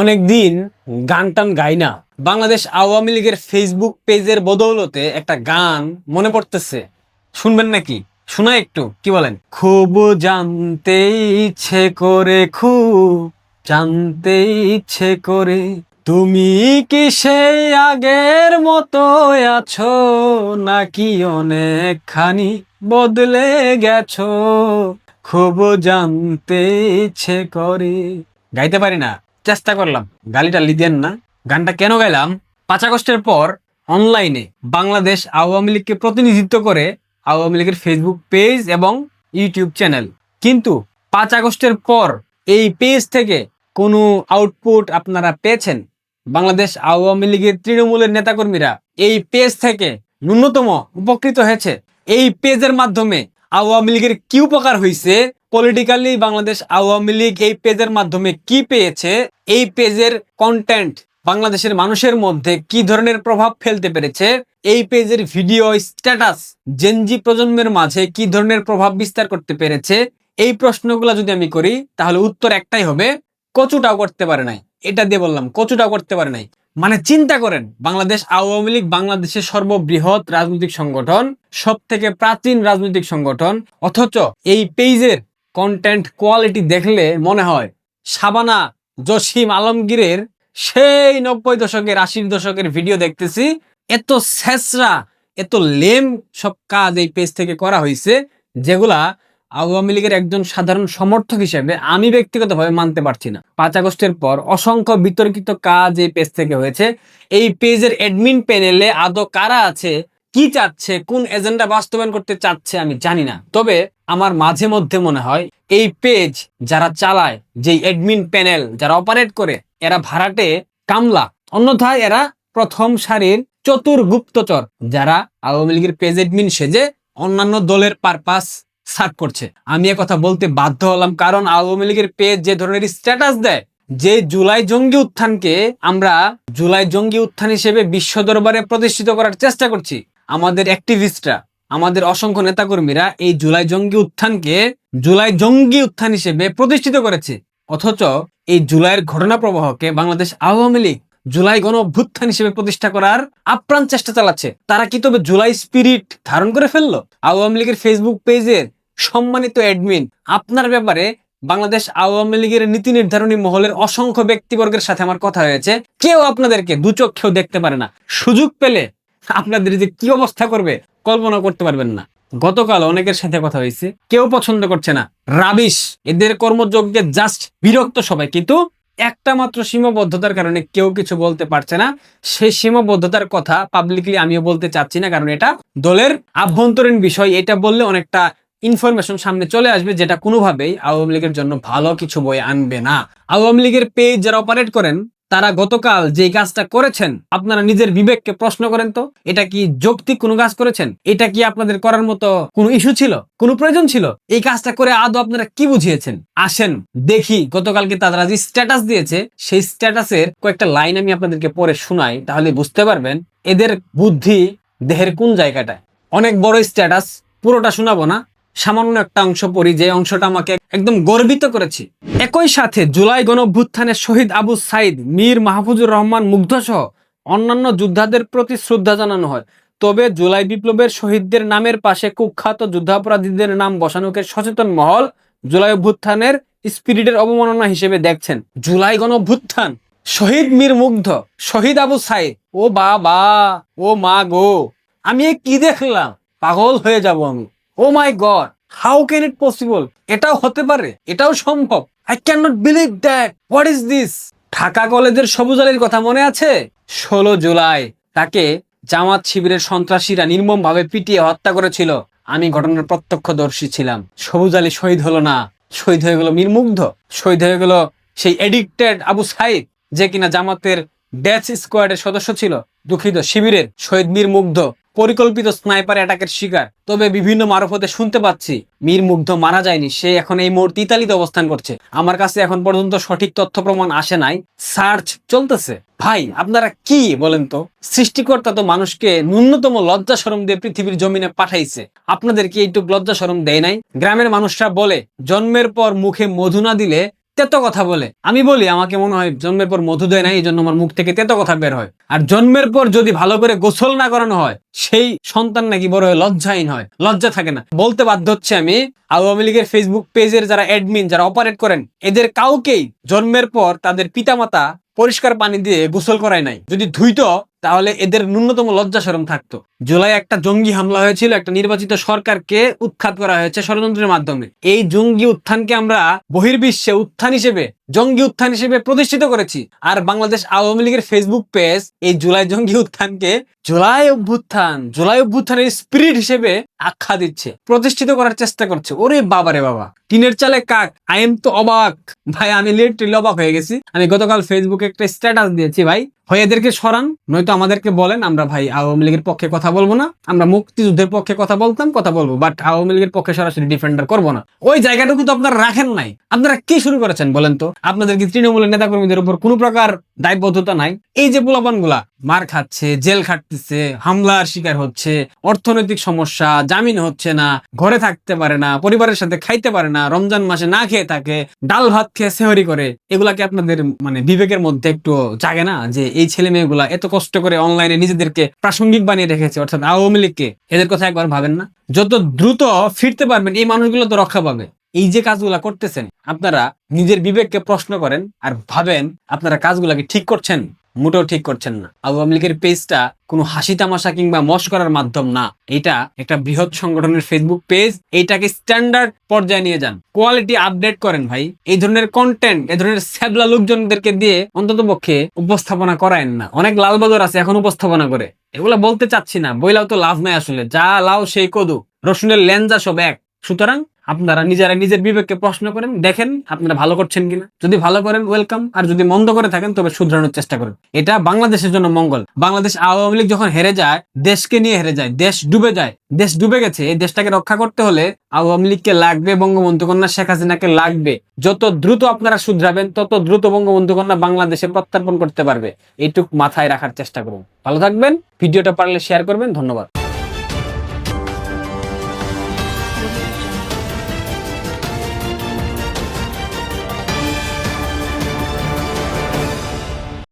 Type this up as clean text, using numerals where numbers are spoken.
অনেকদিন গান টান গাই না। বাংলাদেশ আওয়ামী লীগের ফেসবুক পেজের বদৌলতে একটা গান মনে পড়তেছে, শুনবেন নাকি? শোনা একটু, কি বলেন? খুব জানতে ইচ্ছে করে, খুব জানতে ইচ্ছে করে, তুমি কি সেই আগের মতো আছো, নাকি অনেকখানি বদলে গেছো, খুব জানতে ইচ্ছে করে। গাইতে পারি না, চেষ্টা করলাম, গালিটা লিদেন না। গানটা কেন গাইলাম? 5 আগস্টের পর অনলাইনে বাংলাদেশ আওয়ামী লীগকে প্রতিনিধিত্ব করে আওয়ামী লীগের ফেসবুক পেজ এবং ইউটিউব চ্যানেল, কিন্তু 5 আগস্টের পর এই পেজ থেকে কোনো আউটপুট আপনারা পেয়েছেন? বাংলাদেশ আওয়ামী লীগের তৃণমূলের নেতাকর্মীরা এই পেজ থেকে ন্যূনতম উপকৃত হয়েছে? এই পেজের মাধ্যমে আওয়ামী লীগের কি উপকার হয়েছে? পলিটিক্যালি বাংলাদেশ আওয়ামী লীগ এই পেজের মাধ্যমে কি পেয়েছে? এই পেজের কন্টেন্ট বাংলাদেশের মানুষের মধ্যে কি ধরনের প্রভাব ফেলতে পেরেছে? এই পেজের ভিডিও স্ট্যাটাস জেনজি প্রজন্মের মাঝে কি ধরনের প্রভাব বিস্তার করতে পেরেছে? এই প্রশ্নগুলো যদি আমি করি তাহলে উত্তর একটাই হবে, কচুটাও করতে পারে নাই। এটা দিয়ে বললাম, কচুটাও করতে পারে নাই। মানে চিন্তা করেন, বাংলাদেশ আওয়ামী লীগ বাংলাদেশের সর্ববৃহৎ রাজনৈতিক সংগঠন, সব থেকে প্রাচীন রাজনৈতিক সংগঠন, অথচ এই পেজের কন্টেন্ট কোয়ালিটি দেখলে মনে হয় শাবানা জসিম আলমগীরের সেই 90 দশকের 80 দশকের ভিডিও দেখতেছি। এত ছেঁচড়া, এত লেম সব কাজ এই পেজ থেকে করা হয়েছে, যেগুলা আওয়ামী লীগের একজন সাধারণ সমর্থক হিসেবে আমি ব্যক্তিগতভাবে মানতে পারছি না। 5 আগস্টের পর অসংখ্য বিতর্কিত কাজ এই পেজ থেকে হয়েছে। এই পেজের অ্যাডমিন প্যানেলে আদৌ কারা আছে, কি চাচ্ছে, কোন এজেন্ডা বাস্তবায়ন করতে চাচ্ছে আমি জানি না। তবে আমার মাঝে মধ্যে মনে হয় এই পেজ যারা চালায়, যে অ্যাডমিন প্যানেল যারা অপারেট করে, এরা ভাড়াটে কামলা, অন্যথায় এরা প্রথম সারির চতুর গুপ্তচর, যারা আওয়ামী লীগের পেজ অ্যাডমিন সেজে অন্যান্য দলের পারপাস সার্ভ করছে। আমি কথা বলতে বাধ্য হলাম, কারণ আওয়ামী লীগের পেজ যে ধরনের স্ট্যাটাস দেয়, যে জুলাই জঙ্গি উত্থানকে আমরা জুলাই জঙ্গি উত্থান হিসেবে বিশ্ব দরবারে প্রতিষ্ঠিত করার চেষ্টা করছি, আমাদের অ্যাক্টিভিস্টরা, আমাদের অসংখ্য নেতাকর্মীরা এই জুলাই জঙ্গি উত্থানকে জুলাই জঙ্গি উত্থান হিসেবে প্রতিষ্ঠিত করেছে, অথচ এই জুলাইয়ের ঘটনা প্রবাহকে বাংলাদেশ আওয়ামী লীগ জুলাই গণ অভ্যুত্থান হিসেবে প্রতিষ্ঠা করার আপ্রাণ চেষ্টা চালাচ্ছে। তারা কি তবে জুলাই স্পিরিট ধারণ করে ফেললো? আওয়ামী লীগের ফেসবুক পেজের সম্মানিত অ্যাডমিন, আপনার ব্যাপারে বাংলাদেশ আওয়ামী লীগের নীতি নির্ধারণী মহলের অসংখ্য ব্যক্তিবর্গের সাথে আমার কথা হয়েছে, কেউ আপনাদেরকে দুচক্ষেও দেখতে পারে না। সুযোগ পেলে আপনাদের যে কি অবস্থা করবে কল্পনা করতে পারবেন না। গতকাল অনেকের সাথে কথা হয়েছে, কেউ পছন্দ করছে না, রাবিশ, এদের কর্মযজ্ঞে জাস্ট বিরক্ত সবাই, কিন্তু একটা মাত্র সীমাবদ্ধতার কারণে কেউ কিছু বলতে পারছে না। সেই সীমাবদ্ধতার কথা পাবলিকলি আমিও বলতে চাচ্ছি না, কারণ এটা দলের আভ্যন্তরীণ বিষয়। এটা বললে অনেকটা ইনফরমেশন সামনে চলে আসবে, যেটা কোনোভাবেই আওয়ামী লীগের জন্য ভালো কিছু বয়ে আনবে না। আওয়ামী লীগের পেজ যারা অপারেট করেন, তারা গতকাল যে কাজটা করেছেন, আপনারা নিজের বিবেককে প্রশ্ন করেন তো, এটা কি যৌক্তিক কোনো কাজ করেছেন? এটা কি আপনাদের করার মতো কোনো ইস্যু ছিল, কোনো প্রয়োজন ছিল? এই কাজটা করে আদৌ আপনারা কি বুঝিয়েছেন? আসেন দেখি গতকালকে তারা যে স্ট্যাটাস দিয়েছে, সেই স্ট্যাটাসের কয়েকটা লাইন আমি আপনাদেরকে পড়ে শোনাই, তাহলে বুঝতে পারবেন এদের বুদ্ধি দেহের কোন জায়গাটায়। অনেক বড় স্ট্যাটাস, পুরোটা শোনাবো না, সামান্য একটা অংশ পড়ি, যে অংশটা আমাকে একদম গর্বিত করেছে। একই সাথে জুলাই গণঅভ্যুত্থানে শহীদ আবু সাইদ, মীর মাহফুজুর রহমান মুগ্ধ সহ অন্যান্য যোদ্ধাদের প্রতি শ্রদ্ধা জানানো হয়। তবে জুলাই বিপ্লবের শহীদদের নামের পাশে কুখ্যাত যুদ্ধাপরাধীদের নাম বসানোকে সচেতন মহল জুলাই অভ্যুত্থানের স্পিরিটের অবমাননা হিসেবে দেখছেন। জুলাই গণঅভ্যুত্থান, শহীদ মীর মুগ্ধ, শহীদ আবু সাইদ, ও বাবা, ও মা গো, আমি কি দেখলাম, পাগল হয়ে যাব আমি। Oh my god, how can it possible? এটাও হতে পারে, এটাও সম্ভব। I can not believe that. What is this? Dhaka কলেজের সবুজ আলীর কথা মনে আছে? 16 জুলাই তাকে জামাত শিবিরের সন্ত্রাসীরা নির্মমভাবে পিটিয়ে হত্যা করেছিল। আমি ঘটনার প্রত্যক্ষদর্শী ছিলাম। সবুজ আলী শহীদ হলো না, শহীদ হয়ে গেল মীর মুগ্ধ, শহীদ হয়ে গেল সেই এডিক্টেড আবু সাইদ, যে কিনা জামাতের ডেথ স্কোয়াডের সদস্য ছিল। দুঃখিত, শিবিরের শহীদ মীর মুগ্ধ পরিকল্পিত স্নাইপার অ্যাটাকের শিকার। তবে বিভিন্ন মারফতে শুনতে পাচ্ছি মীর মুগ্ধ মারা যায়নি, সে এখন এই মুহূর্তে ইতালিতে অবস্থান করছে। আমার কাছে এখন পর্যন্ত সঠিক তথ্য প্রমাণ আসে নাই, সার্চ চলতেছে। ভাই আপনারা কি বলেন তো? সৃষ্টিকর্তা তো মানুষকে ন্যূনতম লজ্জা শরম দিয়ে পৃথিবীর জমিনে পাঠাইছে, আপনাদের কি এইটুক লজ্জা শরম দেয় নাই? গ্রামের মানুষরা বলে, জন্মের পর মুখে মধু না দিলে তেতো কথা বলে। আমি বলি আমাকে মনে হয় জন্মের পর মধু দেয় না, এই জন্য আমার মুখ থেকে তেতো কথা বের হয়। আর জন্মের পর যদি ভালো করে গোসল না করানো হয় সেই সন্তান নাকি বড় হয়ে লজ্জাহীন হয়, লজ্জা থাকে না। বলতে বাধ্য হচ্ছে আমি, আওয়ামী লীগের ফেসবুক পেজের যারা অ্যাডমিন, যারা অপারেট করেন, এদের কাউকেই জন্মের পর তাদের পিতামাতা পরিষ্কার পানি দিয়ে গোসল করায় নাই। যদি ধুইতো তাহলে এদের ন্যূনতম লজ্জা শরম থাকতো। জুলাই একটা জঙ্গি হামলা হয়েছিল, একটা নির্বাচিত সরকারকে উৎখাত করা হয়েছে ষড়যন্ত্রের মাধ্যমে। এই জঙ্গি উত্থানকে আমরা বহির্বিশ্বে উত্থান হিসেবে, জঙ্গি উত্থান হিসেবে প্রতিষ্ঠিত করেছি। আর বাংলাদেশ আওয়ামী লীগের ফেসবুক পেজ এই জুলাই জঙ্গি উত্থানকে জুলাই অভ্যুত্থানের স্পিরিট হিসেবে আখ্যা দিচ্ছে, প্রতিষ্ঠিত করার চেষ্টা করছে। ওরে বাবারে বাবা, টিনের চালে কাক। আই এম তো অবাক ভাই, আমি লিটারালি অবাক হয়ে গেছি। আমি গতকাল ফেসবুকে একটা স্ট্যাটাস দিয়েছি, ভাই হয় এদেরকে সরান, নয়তো আমাদেরকে বলেন, আমরা ভাই আওয়ামী লীগের পক্ষে কথা বলবো না। আমরা মুক্তিযুদ্ধের পক্ষে কথা বলবো, বাট আওয়ামী লীগের পক্ষে সরাসরি ডিফেন্ডার করবো না। ওই জায়গাটুকু তো আপনারা রাখেন নাই। আপনারা কি শুরু করেছেন বলেন তো? আপনাদের কি তৃণমূলের নেতাকর্মীদের উপর কোনো প্রকার দায়বদ্ধতা নাই? এই যে পোলাপান গুলা মার খাচ্ছে, জেল খাটতেছে, হামলার শিকার হচ্ছে, অর্থনৈতিক সমস্যা, জামিন হচ্ছে না, ঘরে থাকতে পারে না, পরিবারের সাথে খাইতে পারে না, রমজান মাসে না খেয়ে থাকে, ডাল ভাত খেয়ে সেহরি করে, এগুলাকে আপনাদের মানে বিবেকের মধ্যে একটু জাগে না যে এই ছেলে মেয়েগুলা এত কষ্ট করে অনলাইনে নিজেদেরকে প্রাসঙ্গিক বানিয়ে রেখেছে, অর্থাৎ আওয়ামী লীগকে? এদের কথা একবার ভাবেন না? যত দ্রুত ফিরতে পারবেন এই মানুষগুলো তো রক্ষা পাবে। এই যে কাজগুলা করতেছেন, আপনারা নিজের বিবেককে প্রশ্ন করেন আর ভাবেন আপনারা কাজগুলাকে ঠিক করছেন। মোটেও ঠিক করছেন না। আওয়ামী লীগের পেজটা কোনো হাসি তামাশা কিংবা মশ করার মাধ্যম না। এটা একটা বৃহৎ সংগঠনের ফেসবুক পেজ। এইটাকে স্ট্যান্ডার্ড পর্যায়ে নিয়ে যান, কোয়ালিটি আপডেট করেন ভাই। এই ধরনের কন্টেন্ট, এই ধরনের স্যাবলা লোকজনদেরকে দিয়ে অন্তত পক্ষে উপস্থাপনা করায়েন না। অনেক লালবাদর আছে এখন উপস্থাপনা করে, এগুলা বলতে চাচ্ছি না, বইলাও তো লাভ নাই আসলে। যা লাও সেই কদু, রসুনের লেঞ্জা সব এক। সুতরাং আপনারা নিজেরা নিজের বিবেককে প্রশ্ন করেন, দেখেন আপনারা ভালো করছেন কিনা। যদি ভালো করেন ওয়েলকাম, আর যদি মন্দ করে থাকেন তবে শুধরানোর চেষ্টা করেন। এটা বাংলাদেশের জন্য মঙ্গল। বাংলাদেশ আওয়ামী লীগ যখন হেরে যায়, দেশকে নিয়ে হেরে যায়, দেশ ডুবে যায়। দেশ ডুবে গেছে, এই দেশটাকে রক্ষা করতে হলে আওয়ামী লীগকে লাগবে, বঙ্গবন্ধু কন্যা শেখ হাসিনাকে লাগবে। যত দ্রুত আপনারা শুধরাবেন তত দ্রুত বঙ্গবন্ধু কন্যা বাংলাদেশে প্রত্যার্পণ করতে পারবে। এইটুক মাথায় রাখার চেষ্টা করুন। ভালো থাকবেন, ভিডিওটা পারলে শেয়ার করবেন। ধন্যবাদ।